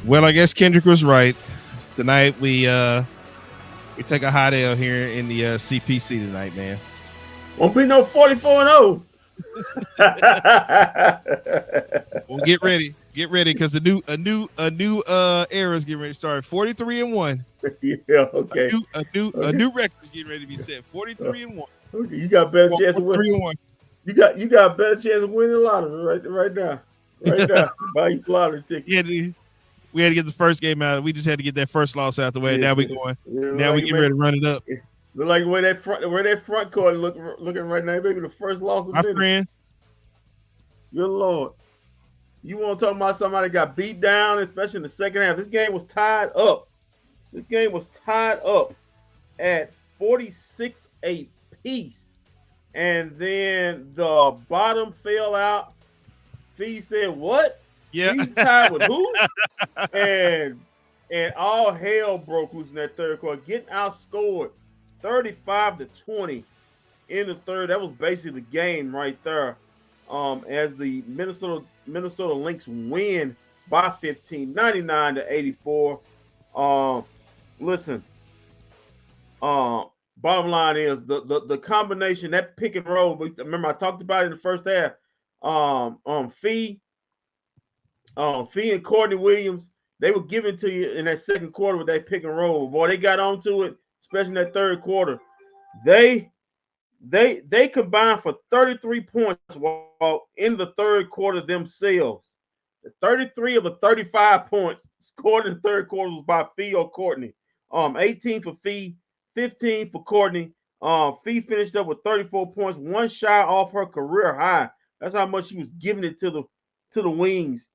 Well, I guess Kendrick was right. Tonight we take a hot L here in the CPC tonight, man. Won't be no 44-0. Well, get ready, because a new era is getting ready to start. 43-1. Yeah, okay. A new record is getting ready to be set. 43-1. Okay, you got a better chance of winning. 43-1. You got a better chance of winning the lottery right now. Right now. Buy your lottery ticket. We had to get the first game out. We just had to get that first loss out the way. Now we going. Now we get ready to run it up. Look like where that front court looking right now. Maybe the first loss of my friend. Good Lord. You want to talk about somebody got beat down, especially in the second half. This game was tied up. At 46 apiece. And then the bottom fell out. Fee said, what? Yeah. He's tied with who? and all hell broke loose in that third quarter, getting outscored 35-20 in the third. That was basically the game right there. As the Minnesota Lynx win by 15, 99-84. Listen. Bottom line is the combination, that pick and roll. Remember, I talked about it in the first half. Fee and Courtney Williams, they were giving to you in that second quarter with that pick and roll. Boy, they got onto it, especially in that third quarter. They combined for 33 points while in the third quarter themselves. 33 of the 35 points scored in the third quarter was by Fee or Courtney. 18 for Fee, 15 for Courtney. Fee finished up with 34 points, one shy off her career high. That's how much she was giving it to the Wings.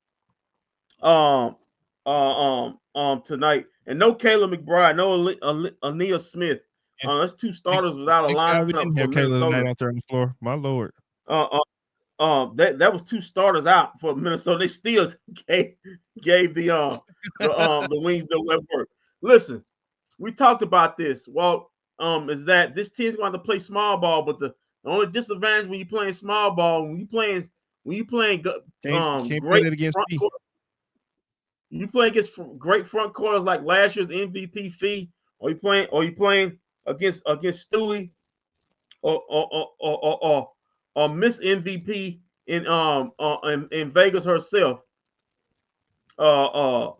Tonight, and no Kayla McBride, no Ania Smith. That's two starters without a lineup. We didn't have Kayla tonight out there on the floor. My Lord. That was two starters out for Minnesota. They still gave the Wings the web work. Listen, we talked about this. Well, is that this team's going to play small ball, but the only disadvantage when you're playing small ball, when you playing great front court, you play against great front quarters like last year's MVP Fee, or you playing against Stewie or Miss MVP in Vegas herself. You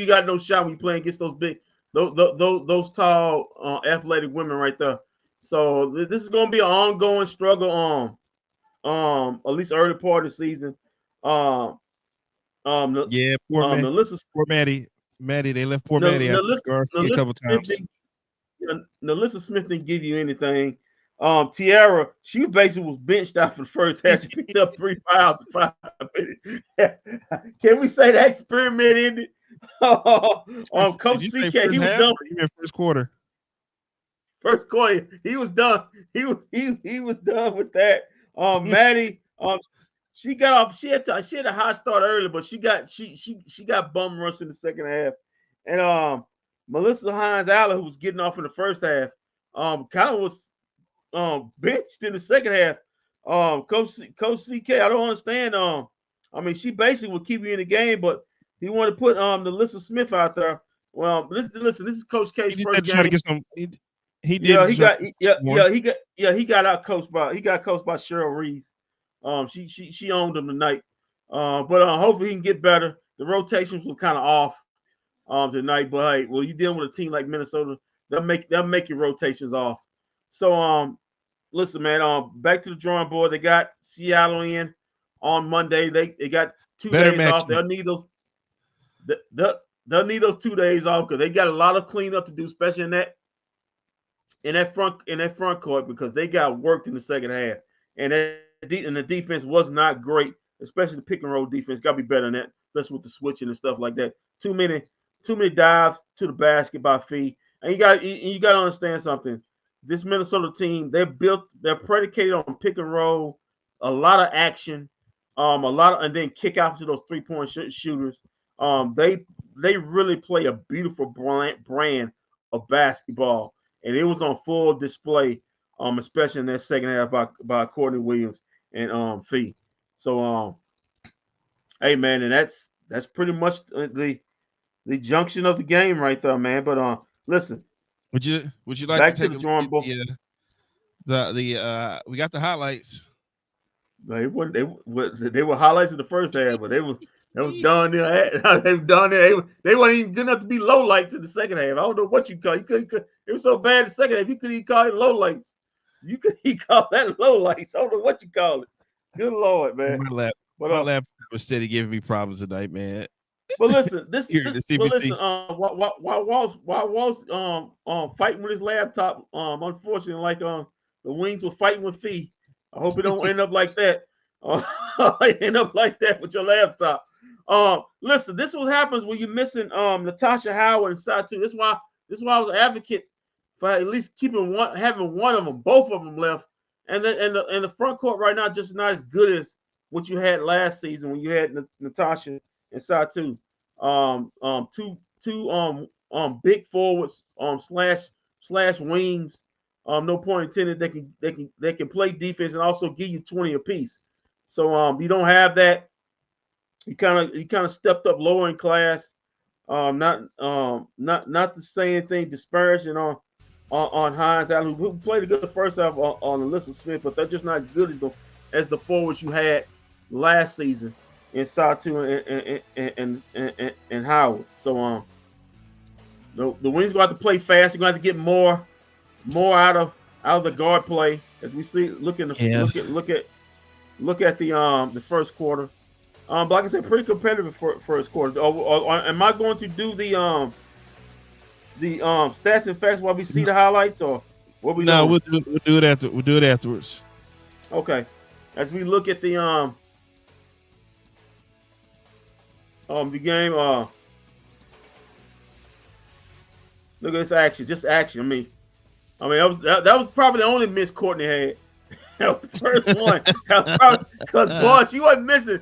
got no shot when you playing against those big, those tall, athletic women right there. So this is going to be an ongoing struggle. At least early part of the season. Poor Maddie. Maddie, they left poor Maddie out a couple times. Nalissa Smith didn't give you anything. Tiara, she basically was benched out for the first half. She picked up 3 fouls in 5 minutes. Can we say that experiment ended? Coach CK, he was done. First quarter. First quarter, he was done. He was done with that. Maddie, she got off. She had a hot start early, but she got bum rushed in the second half. And Melissa Hines-Allen, who was getting off in the first half, kind of was benched in the second half. Coach CK, I don't understand. I mean, she basically would keep you in the game, but he wanted to put Nalissa Smith out there. Well, listen, this is Coach K's first game. He got out coached by Cheryl Reeves. She owned him tonight. But hopefully he can get better. The rotations was kind of off tonight, but hey, well, you're dealing with a team like Minnesota, they'll make your rotations off. So listen, man, back to the drawing board. They got Seattle in on Monday. They got 2 days off. They'll need those 2 days off because they got a lot of cleanup to do, especially in that front court, because they got worked in the second half. And the defense was not great, especially the pick and roll defense. Got to be better than that, especially with the switching and stuff like that. Too many dives to the basket by Fee. And you got to understand something. This Minnesota team, they're predicated on pick and roll, a lot of action, and then kick out to those 3-point shooters. They really play a beautiful brand of basketball, and it was on full display, especially in that second half by Courtney Williams and Fee. So hey man, and that's pretty much the junction of the game right there, man. But listen, Would you like to back to take the a look drawing at board. the we got the highlights. They were highlights of the first half, but that was done there. They were done there. They weren't even good enough to be low lights in the second half. I don't know what you call it. It was so bad in the second half. You couldn't even call it low lights. You couldn't even call that low lights. I don't know what you call it. Good Lord, man. My laptop was steady giving me problems tonight, man. But listen, while Walt's fighting with his laptop, unfortunately, like the Wings were fighting with Fee. I hope it don't end up like that. End up like that with your laptop. Listen, this is what happens when you're missing Natasha Howard and Satu. This is why I was an advocate for at least having one of them, both of them left. And the front court right now just not as good as what you had last season when you had Natasha and Satu. Two big forwards, slash wings. No point intended. They can play defense and also give you 20 apiece. So you don't have that. You kind of stepped up lower in class. Not to say anything disparaging on Hines Allen, who played a good first half on Alyssa Smith, but they're just not as good as the forwards you had last season in Satu and Howard. So the Wings going to have to play fast. They're going to have to get more out of the guard play as we see. Look at the first quarter. But like I said, pretty competitive for first quarter. Am I going to do the stats and facts while we see the highlights, or what we? No, we'll do it after. We'll do it afterwards. Okay. As we look at the game, look at this action, just action. I mean, that was probably the only miss Courtney had. That was the first one. Because boy, she wasn't missing.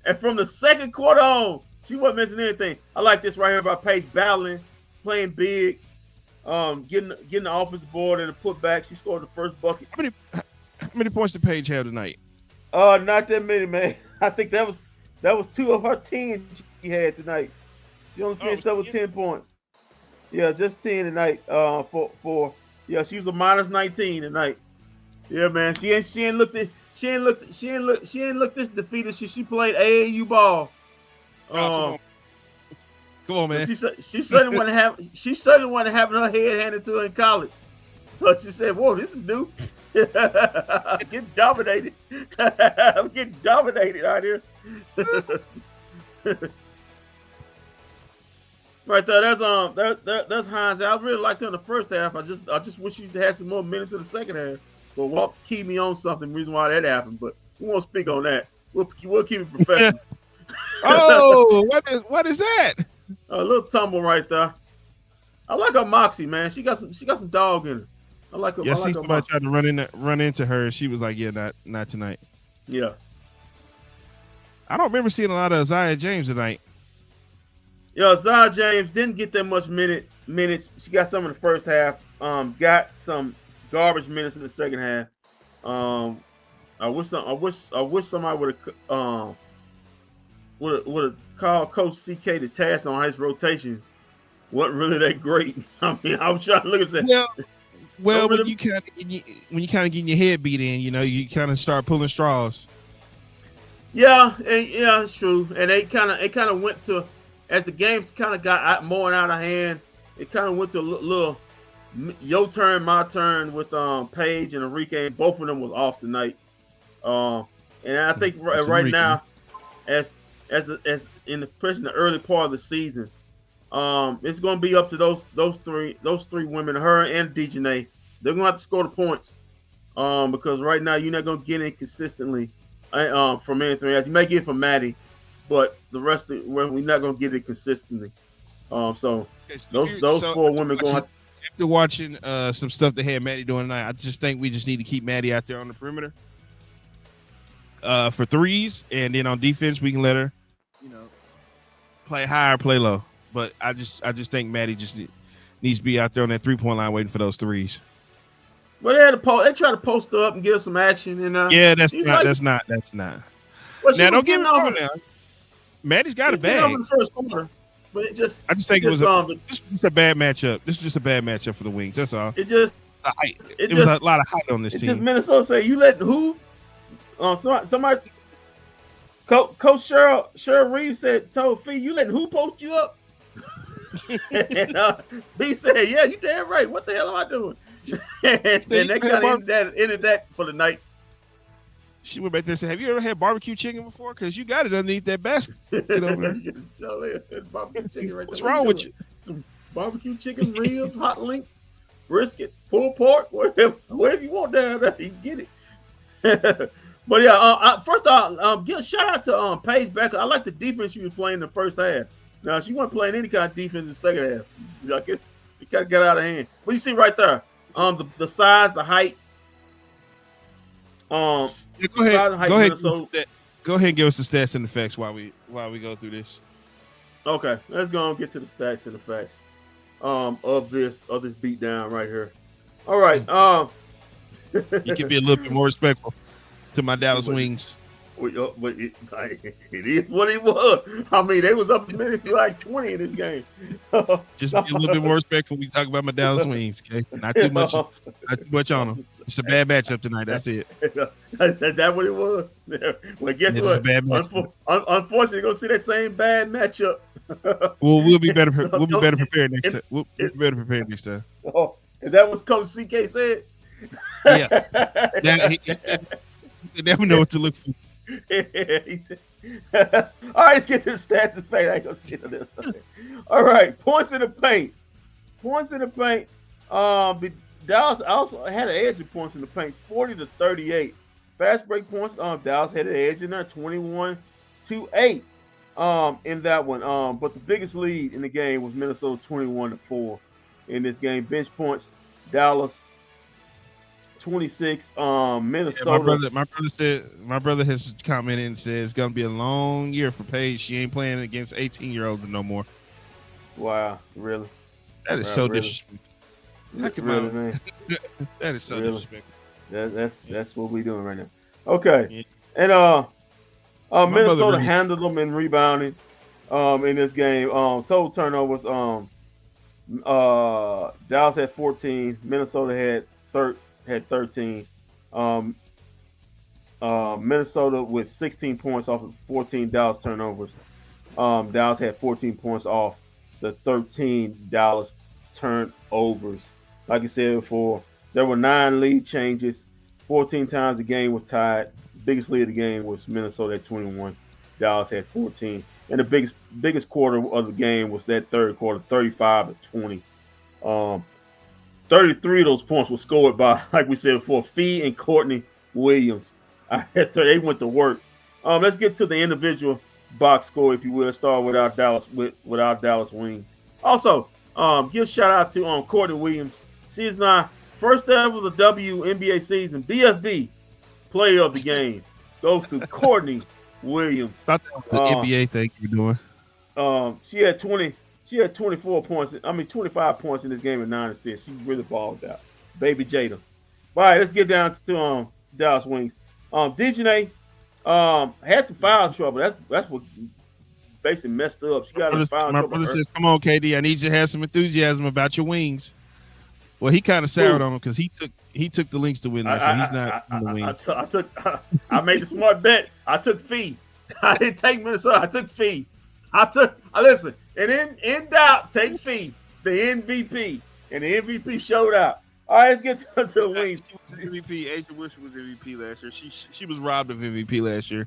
And from the second quarter on, she wasn't missing anything. I like this right here by Paige battling, playing big, getting the offensive board and a putback. She scored the first bucket. How many points did Paige have tonight? Not that many, man. I think that was 2 of her 10 she had tonight. She only finished up with 10 points. Yeah, just 10 tonight. She was a minus 19 tonight. Yeah, man. She ain't looked this defeated. She played AAU ball. Come on, man. She certainly wasn't having her head handed to her in college. But she said, "Whoa, this is new." I'm getting dominated. I'm getting dominated out here. Right there, that's Hines. I really liked her in the first half. I just wish she had some more minutes in the second half. But Walt keyed me on something, reason why that happened. But we won't speak on that. We'll keep it professional. Oh, what is that? A little tumble right there. I like her moxie, man. She got some dog in her. I like her. Yeah, I like somebody tried to run into her. She was like, "Yeah, not tonight." Yeah. I don't remember seeing a lot of Isaiah James tonight. Yeah, Isaiah James didn't get that much minutes. She got some in the first half. Got some garbage minutes in the second half. I wish somebody would have called Coach CK to task on his rotations. Wasn't really that great. I mean, I was trying to look at that. Well, when you kind of getting your head beat in, you kind of start pulling straws. Yeah, it's true. And it kind of went to, as the game kind of got more out of hand. It kind of went to a little your turn, my turn with Paige and Enrique. Both of them was off tonight. And I think right now, as in the early part of the season, it's going to be up to those three women, her and Dejanay. They're going to have to score the points, because right now you're not going to get it consistently from anything else. You may get it from Maddie, but the rest of we're not going to get it consistently. So those four women going. After watching some stuff they had Maddie doing tonight, I just think we just need to keep Maddie out there on the perimeter for threes, and then on defense we can let her, play high or play low. But I just think Maddie just needs to be out there on that 3-point line waiting for those threes. Well, they try to post her up and give her some action, and yeah, that's not. Well, now don't get me wrong now. Maddie's got a Been over bag. the first quarter, but I just think it was just a bad matchup. This was just a bad matchup for the Wings. That's all. It was a lot of height on this team. Just Minnesota say you let who? Somebody. Coach Cheryl Reeves told Fee, you letting who post you up? And B said, yeah, you damn right. What the hell am I doing? And they kind of ended that for the night. She went back there and said, have you ever had barbecue chicken before? Because you got it underneath that basket. Get over there. Barbecue chicken right What's wrong with you? Some barbecue chicken, ribs, hot links, brisket, pulled pork, whatever you want down there, you get it. But yeah, first off, give a shout out to Paige Becker. I like the defense she was playing in the first half. Now she wasn't playing any kind of defense in the second half. I guess it kind of got out of hand. What you see right there? The size, the height. Go ahead. Go ahead and give us the stats and the facts while we go through this. Okay, let's go and get to the stats and the facts of this beatdown right here. All right. You can be a little bit more respectful to my Dallas Wings. But it is what it was. I mean, they was up a minute to like 20 in this game. Just be a little bit more respectful when you talk about my Dallas Wings, okay? Not too much on them. It's a bad matchup tonight. That's it. That's what it was. Well, guess what? Unfortunately, gonna see that same bad matchup. Well, we'll be better. We'll be better prepared next time. We'll be better prepared next time. Oh, is that what Coach CK said? Yeah. They never know what to look for. All right, let's get to the stats and facts. I ain't gonna see this. All right, points in the paint. Dallas also had an edge in points in the paint, 40-38. Fast break points. Dallas had an edge in there, 21-8. In that one. But the biggest lead in the game was Minnesota, 21-4. In this game, bench points, Dallas 26. Minnesota. Yeah, my brother has commented and said it's gonna be a long year for Paige. She ain't playing against 18-year-olds no more. Wow, really? That is so disrespectful. Really, man. That is so disrespectful. That's what we doing right now. Okay, yeah. And Minnesota handled them in rebounding. In this game, total turnovers. Dallas had 14. Minnesota had 13. Minnesota with 16 points off of 14 Dallas turnovers. Dallas had 14 points off the 13 Dallas turnovers. Like I said before, there were 9 lead changes. 14 times the game was tied. The biggest lead of the game was Minnesota at 21. Dallas had 14. And the biggest quarter of the game was that third quarter, 35-20. 33 of those points were scored by, like we said before, Fee and Courtney Williams. They went to work. Let's get to the individual box score, if you will. Let's start with our Dallas Wings. Also, give a shout out to Courtney Williams. She's my first ever the WNBA season. bFb player of the game goes to Courtney Williams. Thought that was the NBA thing you're doing. She had 24 points. 25 points in this game and 9 assists. She really balled out. Baby Jada. All right, let's get down to Dallas Wings. Dejanay had some foul trouble. That's what basically messed her up. She got a foul trouble. My brother says, "Come on, KD, I need you to have some enthusiasm about your Wings." Well, he kind of soured on him because he took the Lynx to win there, so he's not on the Wings. I made the smart bet. I took Fee. I didn't take Minnesota. I took Fee. Listen, and in doubt, take Fee, the MVP, and the MVP showed out. All right, let's get to the Wings. She was MVP. Asia Wish was MVP last year. She was robbed of MVP last year.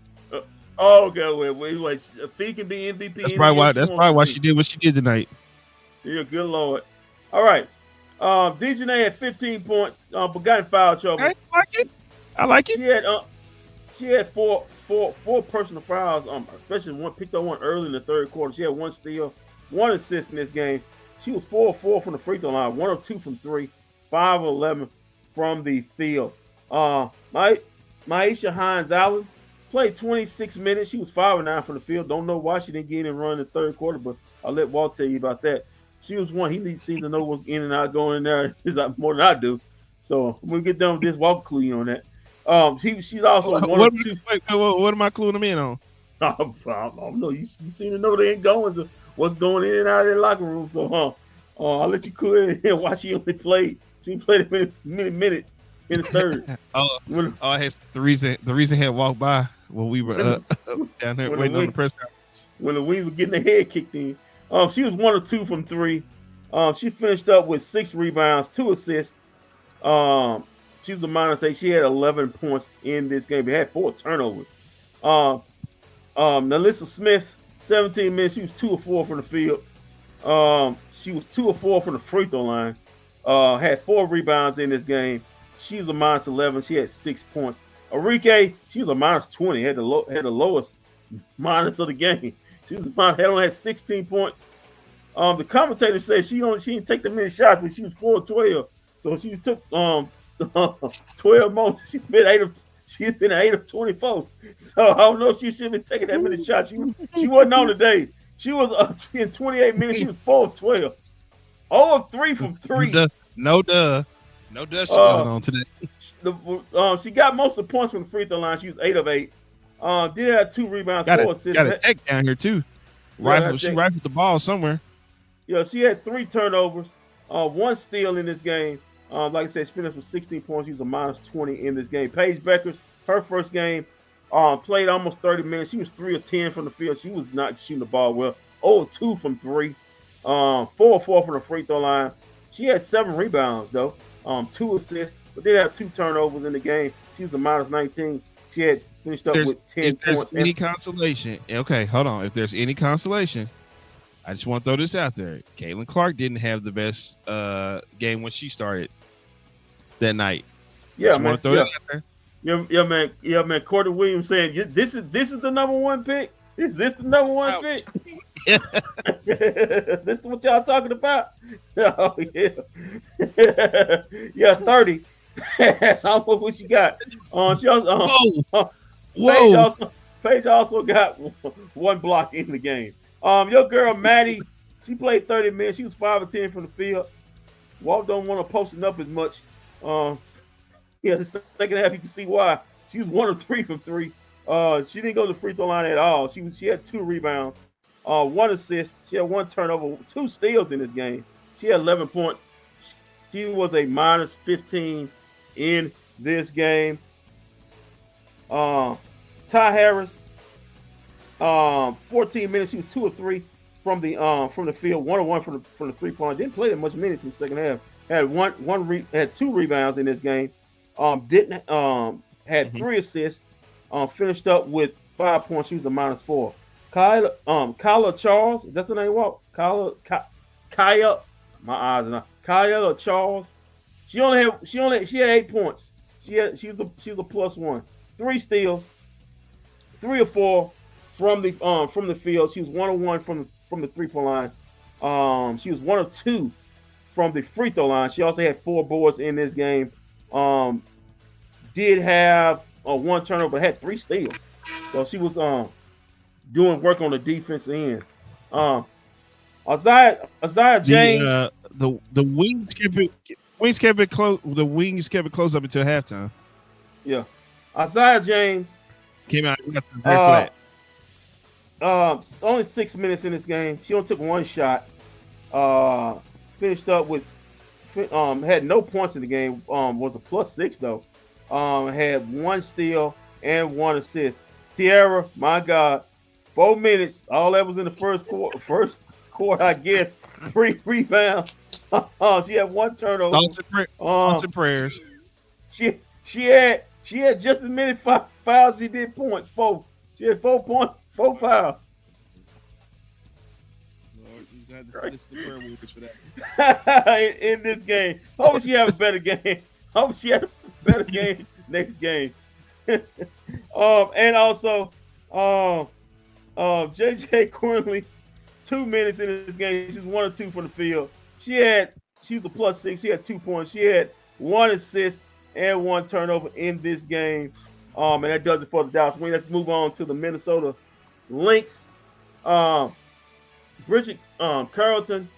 Okay, wait. Fee can be MVP. That's probably why she did what she did tonight. Yeah, good Lord. All right. Dejanay had 15 points, but got in foul trouble. I like it. She had four personal fouls. Especially one picked up one early in the third quarter. She had 1 steal, 1 assist in this game. She was 4-4 from the free throw line, 1 of 2 from 3, 5 of 11 from the field. Maisha Hines-Allen played 26 minutes. She was 5 of 9 from the field. Don't know why she didn't get in and run in the third quarter, but I'll let Walt tell you about that. She was one. He seems to know what's in and out going in there more than I do. So we'll get done with this. Walk clue on that. She's also one of 2. What am I cluing them in on? I don't know. You seem to know they ain't going to what's going in and out of their locker room. So, I'll let you cool in and why she only played. She played many minutes in the third. I had the reason had walked by when we were down there waiting on the press conference. When the Wings were getting their head kicked in. She was 1 of 2 from 3. She finished up with 6 rebounds, 2 assists. She was a -8. She had 11 points in this game. They had 4 turnovers. Nalissa Smith, 17 minutes. She was 2 of 4 from the field. She was 2 of 4 from the free throw line. Had 4 rebounds in this game. She was a -11. She had 6 points. Arike, she was a -20. Had the lowest minus of the game. She only had 16 points. The commentator said she didn't take the many shots, but she was 4 of 12. So she took 12 more. She's been 8 of 24. So I don't know if she should have been taking that many shots. She wasn't on today. She was in 28 minutes. She was 4 of 12. 0 of 3 from 3. No duh. She wasn't on today. She got most of the points from the free throw line. She was 8 of 8. Did have 2 rebounds, 4 assists. Got a tech down here too. She rifled the ball somewhere. Yeah, she had 3 turnovers, 1 steal in this game. Like I said, she finished with 16 points. She was a -20 in this game. Paige Beckers, her first game, played almost 30 minutes. She was 3 of 10 from the field. She was not shooting the ball well. 0 of 2 from 3. 4 of 4 from the free throw line. She had 7 rebounds though. 2 assists, but did have 2 turnovers in the game. She was a -19. She had finished up with 10 points. If there's any consolation, okay, hold on. If there's any consolation, I just want to throw this out there. Caitlin Clark didn't have the best game when she started that night. Yeah, man. Yeah, man. Courtney Williams saying this is the number 1 pick. Is this the number 1 pick? This is what y'all talking about? Oh yeah, yeah, 30. That's almost what she got. She also, Paige also got 1 block in the game. Your girl Maddie, she played 30 minutes. She was 5 of 10 from the field. Walt don't want to posting up as much. The second half you can see why. She was 1 of 3 from 3. She didn't go to the free throw line at all. She had 2 rebounds, 1 assist. She had 1 turnover, 2 steals in this game. She had 11 points. She was a -15 in this game. Ty Harris, 14 minutes. She was 2 of 3 from the field, 1 of 1 from the 3-point. Didn't play that much minutes in the second half. Had 2 rebounds in this game. Had 3 assists. Finished up with 5 points. She was a -4. Kyla Charles, that's her name. What? Kaya. My eyes are not. Kaya Charles. She had 8 points. She was a +1. 3 steals. 3 of 4 from the field. She was 1 of 1 from the 3-point line. She was 1 of 2 from the free throw line. She also had 4 boards in this game. Did have 1 turnover, but had 3 steals. So she was doing work on the defense end. Isaiah James. The Wings kept it close. The Wings kept it close up until halftime. Yeah, Isaiah James came out very flat. Only 6 minutes in this game. She only took 1 shot. Finished up with had no points in the game. Was a +6 though. Had 1 steal and 1 assist. Tiara, my God, 4 minutes. All that was in the first quarter, I guess. 3 rebounds. She had 1 turnover. Thoughts and prayers. She had just as many fouls as she did points. 4. She had 4 points, 4 fouls. In this game. Hope she have a better game. Hope she had a better game next game. And also, JJ Quinley, 2 minutes in this game. She's 1 of 2 from the field. She was a +6. She had 2 points. She had 1 assist and 1 turnover in this game. And that does it for the Dallas Wings. Let's move on to the Minnesota Lynx. Bridget Carlton,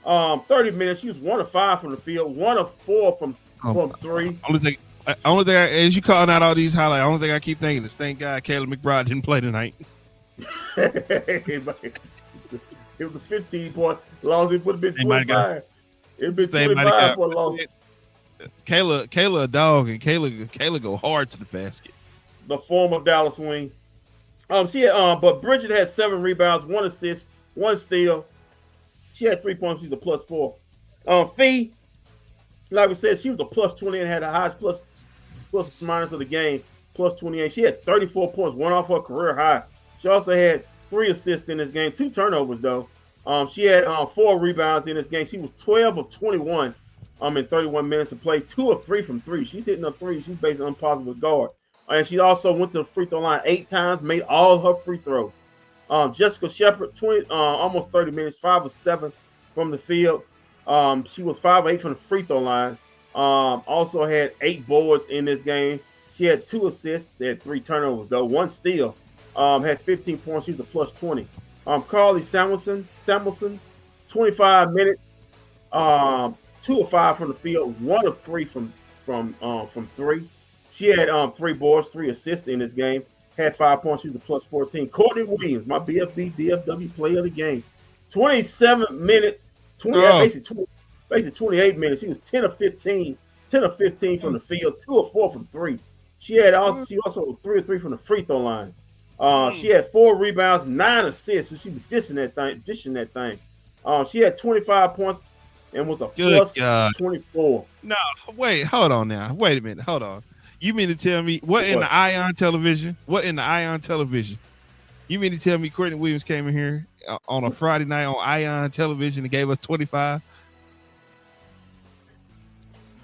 30 minutes. She was 1 of 5 from the field, 1 of 4 from 3. Only thing, as you calling out all these highlights, only thing I keep thinking is thank God Caleb McBride didn't play tonight. It was a 15 point loss. It would have been They might 25. It'd been They might 25 have for a got loss. Kayla a dog, and Kayla go hard to the basket. The former Dallas Wing. She had but Bridget had 7 rebounds, 1 assist, 1 steal. She had 3 points. She's a +4. Fee, like we said, she was a +20 and had the highest plus minus of the game, +28. She had 34 points, 1 off her career high. She also had 3 assists in this game, 2 turnovers though. She had 4 rebounds in this game. She was 12 of 21 in 31 minutes of play, 2 of 3 from 3. She's hitting a 3. She's basically unpositive guard. And she also went to the free throw line 8 times, made all her free throws. Jessica Shepard, almost 30 minutes, 5 of 7 from the field. She was 5 of 8 from the free throw line. Also had 8 boards in this game. She had 2 assists. They had 3 turnovers though, 1 steal. Had 15 points. She was a +20. Carly Samuelson, 25 minutes, 2 of 5 from the field, 1 of 3 from 3. She had 3 boards, 3 assists in this game. Had 5 points. She was a +14. Courtney Williams, my BFB, DFW player of the game, 27 minutes, basically 28 minutes. She was 10 of 15 from the field, 2 of 4 from 3. She also 3 of 3 from the free throw line. She had 4 rebounds, 9 assists, so she was dishing that thing. She had 25 points and was a +24. No, wait, hold on now. Wait a minute, hold on. You mean to tell me what in the Ion television? You mean to tell me Courtney Williams came in here on a Friday night on Ion television and gave us 25?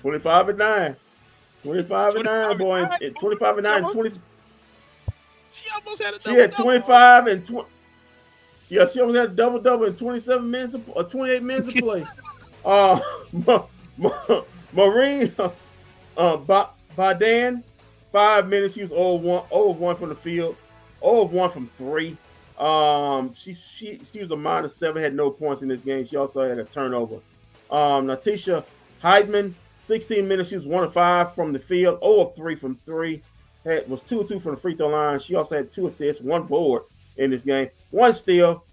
25 and 9. 25 and 9, boy. 25 and 9. 20. She almost had a double. She had 25 and 20. Yeah, she almost had a double in 27 minutes or 28 minutes of play. Maureen Badan, 5 minutes. She was 0 of 1 from the field, 0 of 1 from 3. She was a -7, had no points in this game. She also had a turnover. Natisha Heidman, 16 minutes. She was 1 of 5 from the field, 0 of 3 from 3. Was 2 of 2 from the free throw line. She also had 2 assists, 1 board in this game, 1 steal.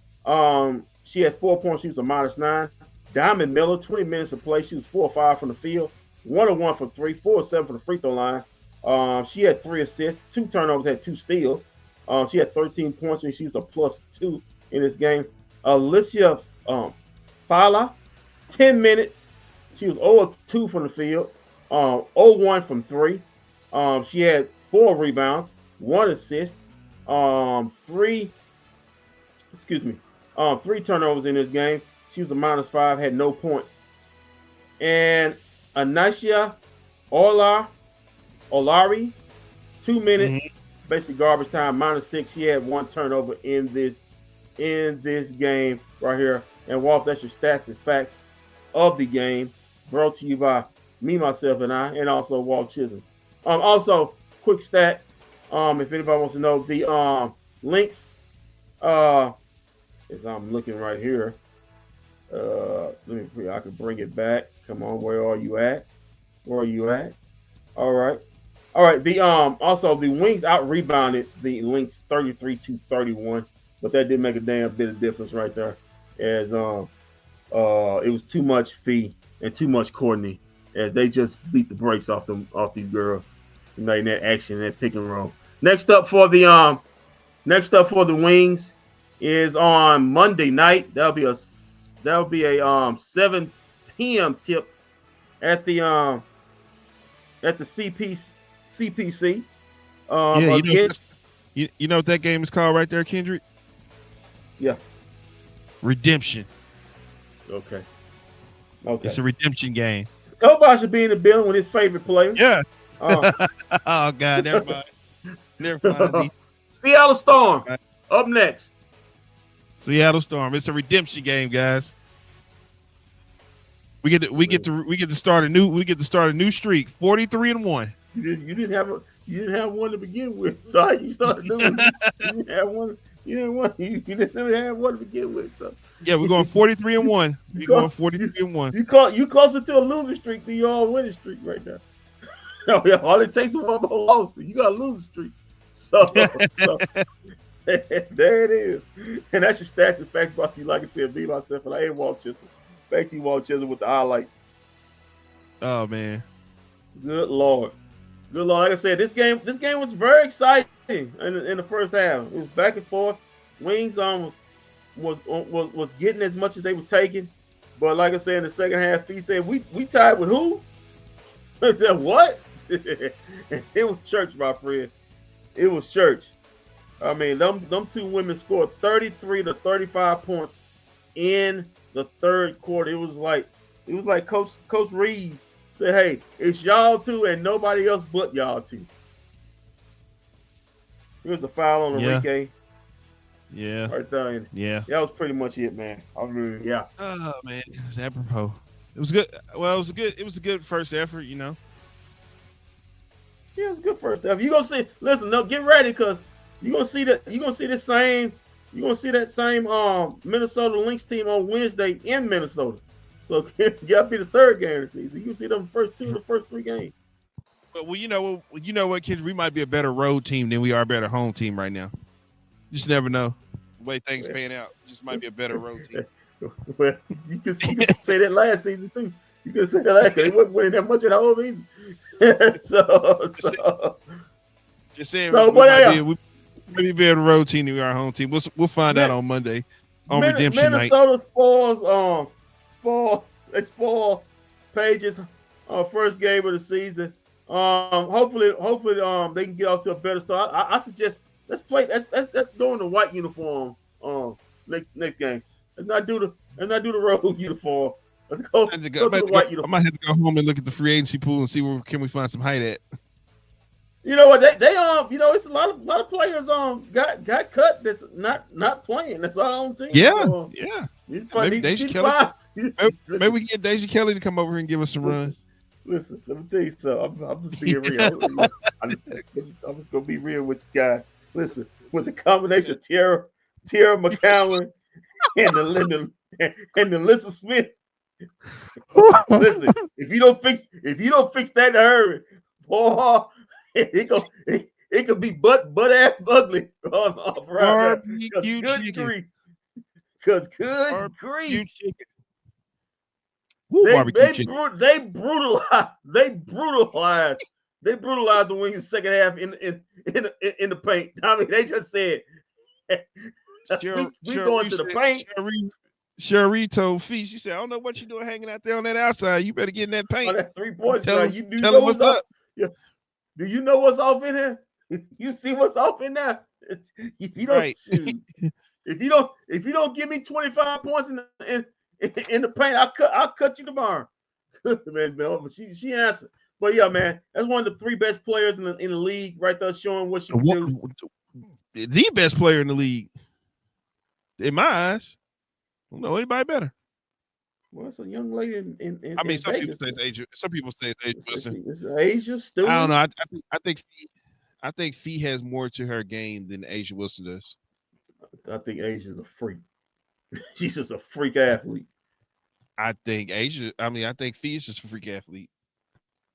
She had 4 points. She was a -9. Diamond Miller, 20 minutes of play. She was 4 of 5 from the field, 1 of 1 from 3, 4 of 7 from the free throw line. She had 3 assists, 2 turnovers, had 2 steals. She had 13 points and she was a +2 in this game. Alicia Fala, 10 minutes. She was 0 of 2 from the field, 0 of 1 from 3. She had 4 rebounds, 1 assist, 3 turnovers in this game. She was a -5, had no points. And Anasia Olari, 2 minutes, basically garbage time, -6. She had 1 turnover in this game right here. And Walt, that's your stats and facts of the game, brought to you by me, myself, and I, and also Walt Chisholm. Also, quick stat, if anybody wants to know, the Lynx, as I'm looking right here, let me, I can bring it back. Come on, where are you at? All right. The also the Wings out rebounded the Lynx 33-31, but that did make a damn bit of difference right there, as it was too much Fee and too much Courtney, as they just beat the brakes off these girls tonight in that action, that pick and roll. Next up for the Wings is on Monday night. That'll be a 7 p.m. tip at the CPC. You know what that game is called right there, Kendrick? Yeah. Redemption. Okay. It's a redemption game. Kobe should be in the building with his favorite player. Yeah. Oh God, never mind. Seattle Storm up next. Seattle Storm. It's a redemption game, guys. We get to start a new streak. 43-1. You didn't have one to begin with. So how you started doing? You didn't have one. You didn't have one to begin with. So yeah, we're going 43-1. We're going 43-1. You closer to a losing streak than you are a winning streak right now. All it takes is one more loss. You got a losing streak. So There it is. And that's your stats and facts brought to you, like I said, be myself, and I am Walt Chisholm. Back to you, Walt Chisholm, with the highlights. Oh man. Good Lord. Good Lord. Like I said, this game was very exciting in the first half. It was back and forth. Wings was getting as much as they were taking. But like I said, in the second half, he said, we tied with who? I said, what? It was church, my friend. It was church. I mean, them two women scored 33 to 35 points in the third quarter. It was like Coach Reeves said, hey, it's y'all two and nobody else but y'all two. It was a foul on Enrique. Yeah. Right there. Yeah. That was pretty much it, man. I mean, yeah. Oh man, it was apropos. It was good. Well, it was a good first effort, you know. Yeah, it was good first half. You gonna see? Listen, no, get ready because you're gonna see that. You're gonna see the same. You're gonna see that same Minnesota Lynx team on Wednesday in Minnesota. So you gotta be the third game of the season. You can see them the first three games. But well, you know what, kids, we might be a better road team than we are a better home team right now. You just never know the way things pan out. Just might be a better road team. Well, you can say that last season too. You can say that last because they wasn't winning that much in the whole season. Just saying, so, we maybe be a road team than we are a home team. We'll find out on Monday on redemption night. Minnesota spoils Paige's first game of the season. Hopefully they can get off to a better start. I suggest let's go in the white uniform next game. Let's not do the road uniform. Let's go to the white uniform. I might have to go home and look at the free agency pool and see where can we find some height at. You know what they it's a lot of players got cut that's not playing. That's our own team. Yeah, so, yeah. Maybe Deja Kelly. Maybe we can get Deja Kelly to come over here and give us a run. Listen, let me tell you something. I'm just being real. I'm just gonna be real with you guys. Listen, with the combination of Tierra McCowan and the Alyssa Smith. Listen, if you don't fix that in a hurry, boy, it could be butt ass ugly. Right. Good grief. Because good grief. Woo, they brutalized the Wings in the second half in the paint. I mean, they just said we going to the paint. Cherie told Fee, she said, I don't know what you're doing hanging out there on that outside. You better get in that paint. On that 3 points. Tell them what's up. Yeah. Do you know what's off in here? You see what's off in there? If you don't shoot, if you don't give me 25 points in the paint, I'll cut you tomorrow. man, she answered. But yeah, man, that's one of the 3 best players in the league right there, showing what she can do. The best player in the league, in my eyes. I don't know anybody better. Well, it's a young lady in I mean, some Vegas. people say it's Asia. Some people say it's Asia Wilson. It's Asia. Stewie. I don't know. I think Fee has more to her game than Asia Wilson does. I think Asia's a freak. She's just a freak athlete. I think Fee is just a freak athlete.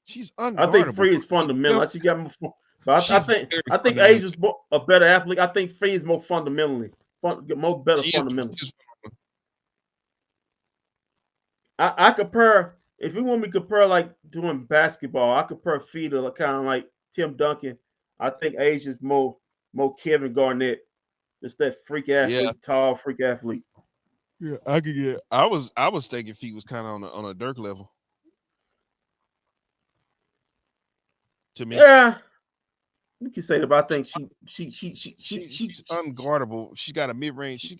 She's unguardable. I think Fee is fundamental. She got more. But I think Asia's a better athlete. I think Fee is more fundamentally. Better fundamentally. I compare, if you want me to compare like doing basketball, I compare Fee to kind of like Tim Duncan. I think Asia's more Kevin Garnett. Just that freak athlete, tall freak athlete. Yeah, I could get. I was thinking Fee was kind of on a Dirk level. To me, yeah, you can say that, but I think she's unguardable. She's got a mid range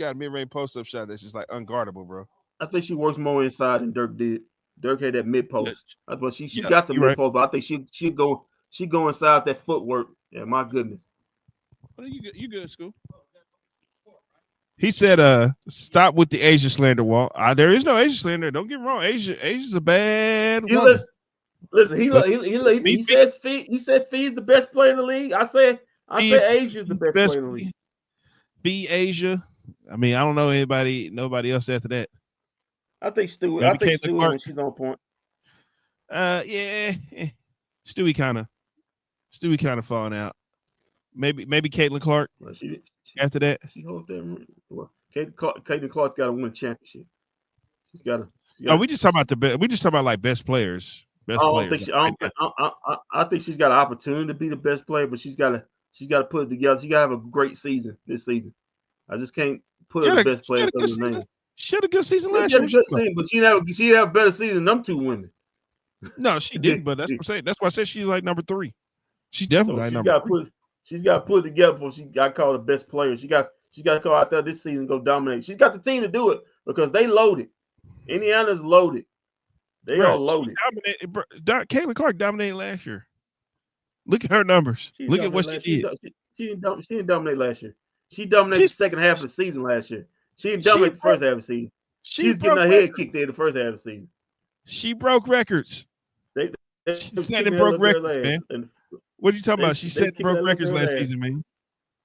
post up shot that's just like unguardable, bro. I think she works more inside than Dirk did. Dirk had that mid post. But she got the mid post, but I think she go inside that footwork. Yeah, my goodness. Well, you good, School. He said, "Stop with the Asia slander, Walt. There is no Asia slander. Don't get me wrong. Asia's a bad woman. Listen. He said Fee's the best player in the league. I said Asia's the best player in the league. Be Asia. I mean, I don't know nobody else after that. I think Stewie when she's on point. Yeah. Stewie kind of falling out. Maybe Caitlin Clark Well, after that. she holds that. Well, Caitlin Clark's got to win a championship. She's got to. No, we just talking about we just talking about like best players. I don't think I think she's got an opportunity to be the best player, but she's got to put it together. She got to have a great season this season. I just can't put her the best player because of the name. She had a good season last year. She had a good season, but she had a better season than them two women. No, she didn't. But that's what I'm saying. That's why I said she's like number 3. She definitely like number 3. She's got to put it together before she got called the best player. She got to go out there this season and go dominate. She's got the team to do it because they loaded. Indiana's loaded. They are loaded. Caitlin Clark dominated last year. Look at her numbers. Look at what she did. She didn't dominate last year. She dominated the second half of the season last year. She didn't dominate the first half of the season. She was getting her head kicked in the first half of the season. She broke records. She said it broke records, man. What are you talking about? She said broke records last season, man.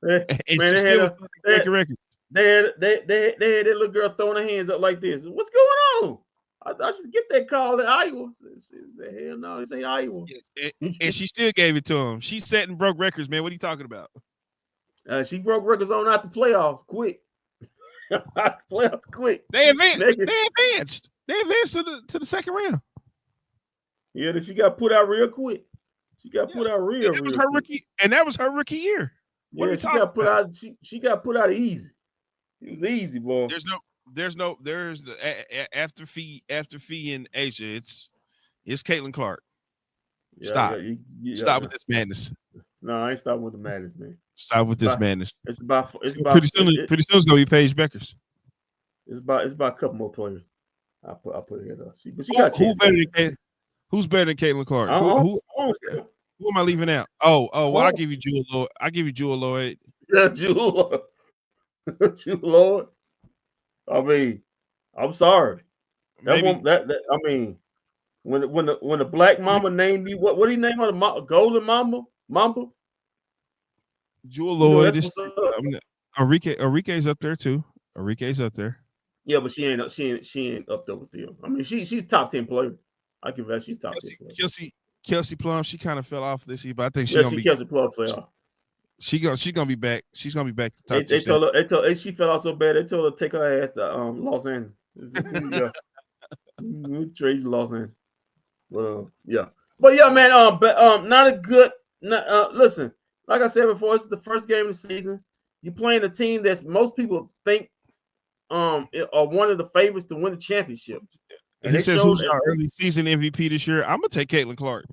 And she still was breaking records. They had that little girl throwing her hands up like this. What's going on? I should get that call in Iowa. Hell no, this ain't Iowa. And she still gave it to him. She set and broke records, man. What are you talking about? She broke records on out the playoffs quick. Playoffs quick. They advanced. They advanced to the second round. Yeah, she got put out real quick. She got put out real. That was her rookie, and that was her rookie year. Yeah, she got put out. She got put out easy. It was easy, boy. There's after Fee in Asia. It's Caitlin Clark. Yeah, Stop. Stop with this madness. No, I ain't stopping with the madness, man. Stop with this madness. It's about pretty soon it's gonna be Paige Beckers. It's about a couple more players. I put it up. But she got who's better than Caitlin Clark? Who am I leaving out? Well, I'll give you Jewel Lloyd. Yeah, Jewel Lloyd. I mean, I'm sorry. When the black mama named me, what did he name her? The golden mama? Jewel Lloyd. Enrique's up there too. Enrique's up there. Yeah, but she ain't up there with them. I mean, she's top 10 player. I give her she's top 10 player. Kelsey Plum, she kind of fell off this year, but I think Kelsey Plum fell off. She's gonna be back. She's gonna be back to top. They told her she fell off so bad. They told her to take her ass to Los Angeles. Trade to Los Angeles. But yeah, man. Not a good. Listen, like I said before, it's the first game of the season. You're playing a team that most people think are one of the favorites to win the championship. And he says who's our early season MVP this year? I'm gonna take Caitlin Clark.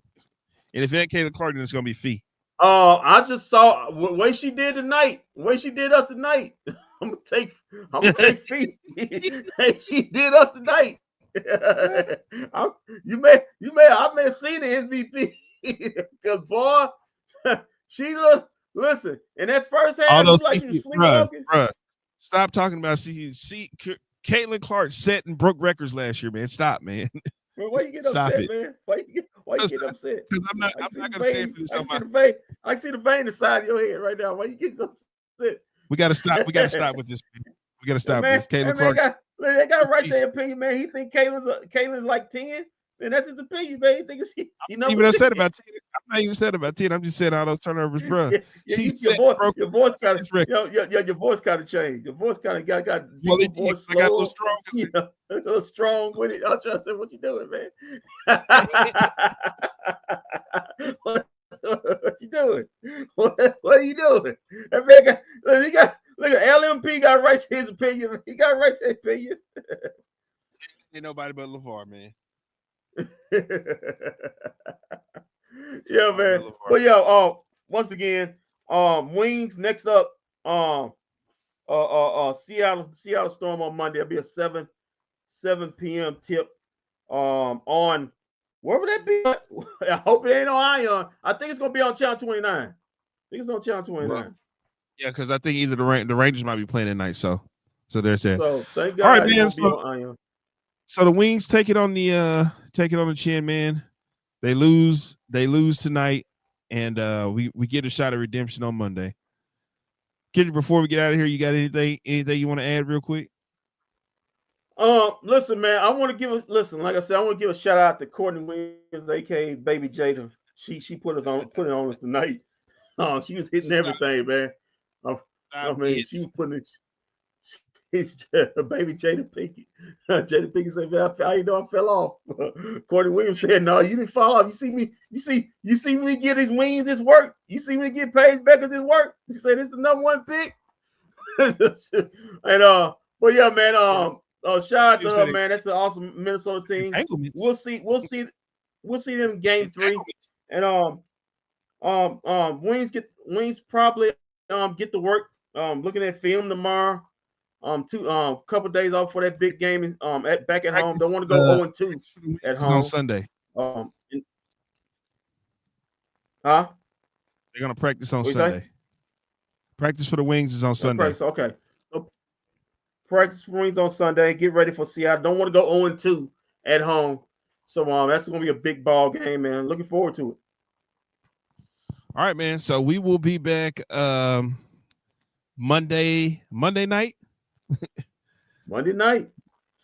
And if it ain't Caitlin Clark, then it's gonna be Fee. I just saw the way she did tonight. The way she did us tonight. I'm gonna take Fee. She did us tonight. I may have seen the MVP because boy, she looked. Listen, in that first half, like she was sleepwalking. Bruh, stop talking about Caitlin Clark set and broke records last year, man. Stop, man. Man, why you get upset, man? Why you get upset? Because I'm not gonna say it for this. I can see the vein inside of your head right now. Why you get so upset? We gotta stop. We gotta stop with this. We gotta stop this. Caitlin Clark. They got to write their opinion, man. He think Caitlin's like 10. And that's his opinion, man. He thinks I'm not even upset about 10. I'm not even upset about 10. I'm just saying all those turnovers, bro. Your voice kind of your voice kind of changed. Your voice kind of got voice I got a little strong. A little strong with it. I'm trying to say, what you doing, man? What you doing? What are you doing? That man look at LMP got right to his opinion. He got right to his opinion. Ain't nobody but LeVar, man. Yeah, man. But yeah, once again, Wings next up. Seattle Storm on Monday. It'll be a 7 p.m. tip. On where would that be? I hope it ain't on Ion. I think it's gonna be on Channel 29. I think it's on Channel 29. Well, yeah, because I think either the Rangers might be playing tonight. So there's that. So thank God. All right, man. So the Wings take it on the chin, man. They lose tonight, and we get a shot at redemption on Monday. Kendrick, before we get out of here, you got anything you want to add real quick? Listen, man, I want to give a shout out to Courtney Williams, aka Baby Jada. She put it on us tonight. Oh, she was hitting everything, man. I mean, she was putting it. Baby Jada Pinkett. Jada Pinkett said, "Man, I know I fell off." Courtney Williams said, "No, you didn't fall off. You see me. You see me get his wings. This work. You see me get Paige Beckers this work." She said, "This is the number one pick." And but yeah, man. Shout out to her, man. That's an awesome Minnesota team. We'll see them in game 3. And Wings probably get to work. Looking at film tomorrow. Couple days off for that big game. Back at home. Don't want to go 0-2 at home on Sunday. Huh? They're gonna practice on Sunday. Practice for the Wings is on Sunday. Okay. So, practice for Wings on Sunday. Get ready for Seattle. Don't want to go 0-2 at home. So that's gonna be a big ball game, man. Looking forward to it. All right, man. So we will be back Monday night. Monday night.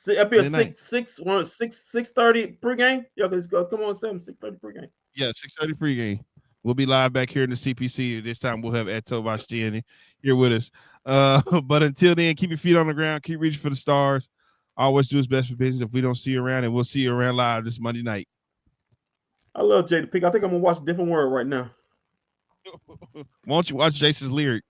It'll be a 6:30 pregame. Yo, let's go. Come on, 6:30 pregame. Yeah, 6:30 pregame. We'll be live back here in the CPC. This time we'll have Ed Tovashtiani here with us. But until then, keep your feet on the ground. Keep reaching for the stars. Always do his best for business. If we don't see you around, and we'll see you around live this Monday night. I love Jada Pinkett. I think I'm gonna watch a different world right now. Why don't you watch Jason's lyric?